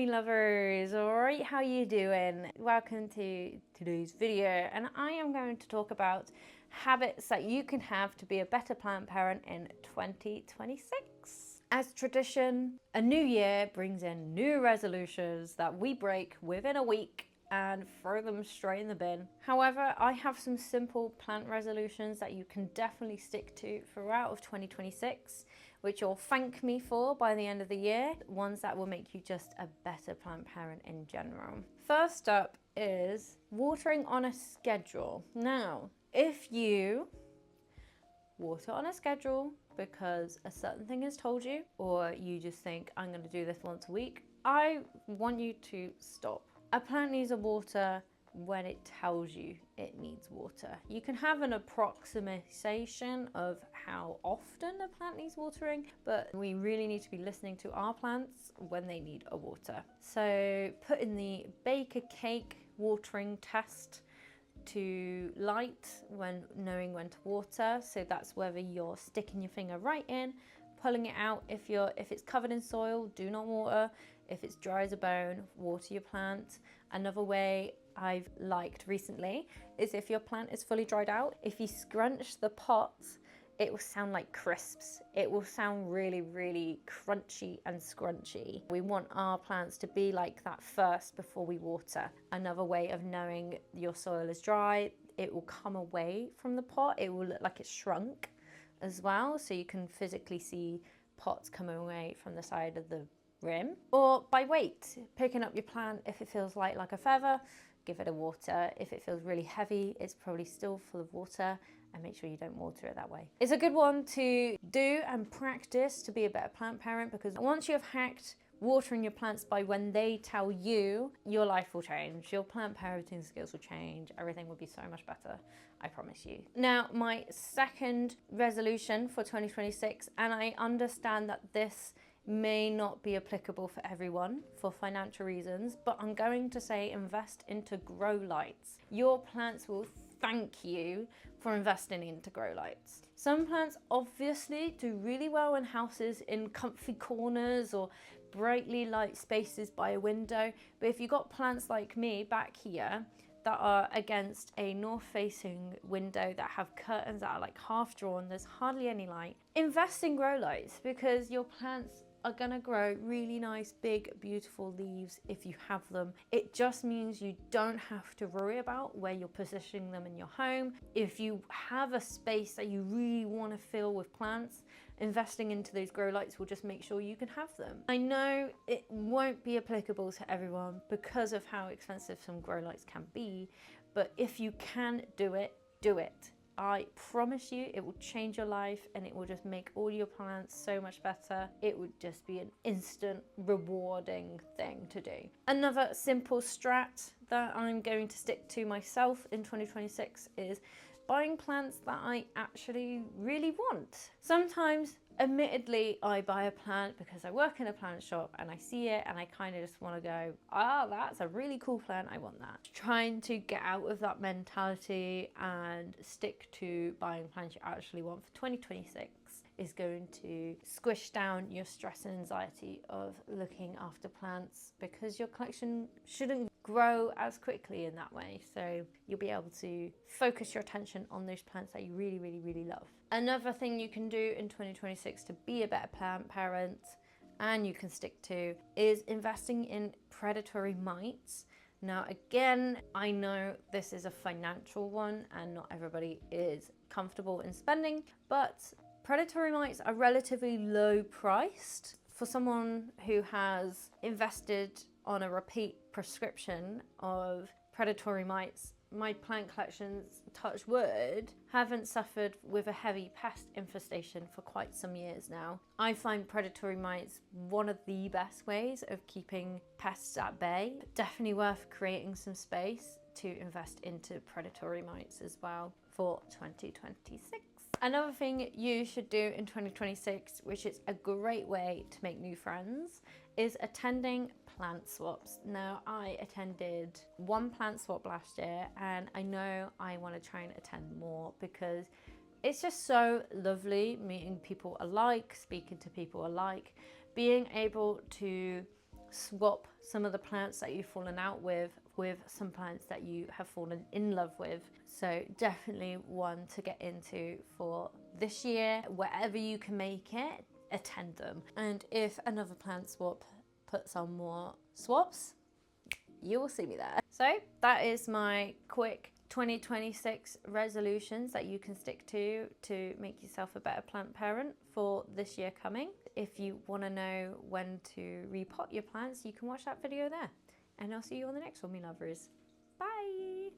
me lovers, alright, how you doing? Welcome to today's video, and I am going to talk about habits that you can have to be a better plant parent in 2026. As tradition, a new year brings in new resolutions that we break within a week and throw them straight in the bin. However, I have some simple plant resolutions that you can definitely stick to throughout of 2026, which you'll thank me for by the end of the year, ones that will make you just a better plant parent in general. First up is watering on a schedule. Now, if you water on a schedule because a certain thing is told you, or you just think, I'm going to do this once a week, I want you to stop. A plant needs a water when it tells you it needs water. You can have an approximation of how often a plant needs watering, but we really need to be listening to our plants when they need a water. So put in the bake a cake watering test to light when knowing when to water. So that's whether you're sticking your finger right in, pulling it out. If it's covered in soil, do not water. If it's dry as a bone, water your plant. Another way I've liked recently is if your plant is fully dried out, if you scrunch the pot, it will sound like crisps. It will sound really, really crunchy and scrunchy. We want our plants to be like that first before we water. Another way of knowing your soil is dry, it will come away from the pot. It will look like it's shrunk as well. So you can physically see pots coming away from the side of the rim. Or by weight, picking up your plant, if it feels light like a feather, give it a water. If it feels really heavy, it's probably still full of water, and make sure you don't water it that way. It's a good one to do and practice to be a better plant parent, because once you have hacked watering your plants by when they tell you, your life will change. Your plant parenting skills will change. Everything will be so much better, I promise you. Now, my second resolution for 2026, and I understand that this may not be applicable for everyone for financial reasons, but I'm going to say invest into grow lights. Your plants will thank you for investing into grow lights. Some plants obviously do really well in houses in comfy corners or brightly light spaces by a window, but if you've got plants like me back here that are against a north-facing window that have curtains that are like half drawn, there's hardly any light, invest in grow lights, because your plants are gonna grow really nice, big, beautiful leaves if you have them. It just means you don't have to worry about where you're positioning them in your home. If you have a space that you really want to fill with plants, investing into those grow lights will just make sure you can have them. I know it won't be applicable to everyone because of how expensive some grow lights can be, but if you can do it, do it. I promise you it will change your life, and it will just make all your plants so much better. It would just be an instant rewarding thing to do. Another simple strat that I'm going to stick to myself in 2026 is buying plants that I actually really want. Sometimes, admittedly, I buy a plant because I work in a plant shop and I see it and I kind of just want to go, that's a really cool plant, I want that. Trying to get out of that mentality and stick to buying plants you actually want for 2026 is going to squish down your stress and anxiety of looking after plants, because your collection shouldn't grow as quickly in that way. So you'll be able to focus your attention on those plants that you really, really, really love. Another thing you can do in 2026 to be a better plant parent, and you can stick to, is investing in predatory mites. Now, again, I know this is a financial one and not everybody is comfortable in spending, but predatory mites are relatively low priced. For someone who has invested on a repeat prescription of predatory mites, my plant collections, touch wood, haven't suffered with a heavy pest infestation for quite some years now. I find predatory mites one of the best ways of keeping pests at bay. Definitely worth creating some space to invest into predatory mites as well for 2026. Another thing you should do in 2026, which is a great way to make new friends, is attending plant swaps. Now, I attended one plant swap last year, and I know I want to try and attend more, because it's just so lovely meeting people alike, speaking to people alike, being able to swap some of the plants that you've fallen out with some plants that you have fallen in love with. So definitely one to get into for this year. Wherever you can make it, attend them. And if another plant swap puts on more swaps, you will see me there. So that is my quick 2026 resolutions that you can stick to make yourself a better plant parent for this year coming. If you want to know when to repot your plants, you can watch that video there. And I'll see you on the next one, me lovers. Bye!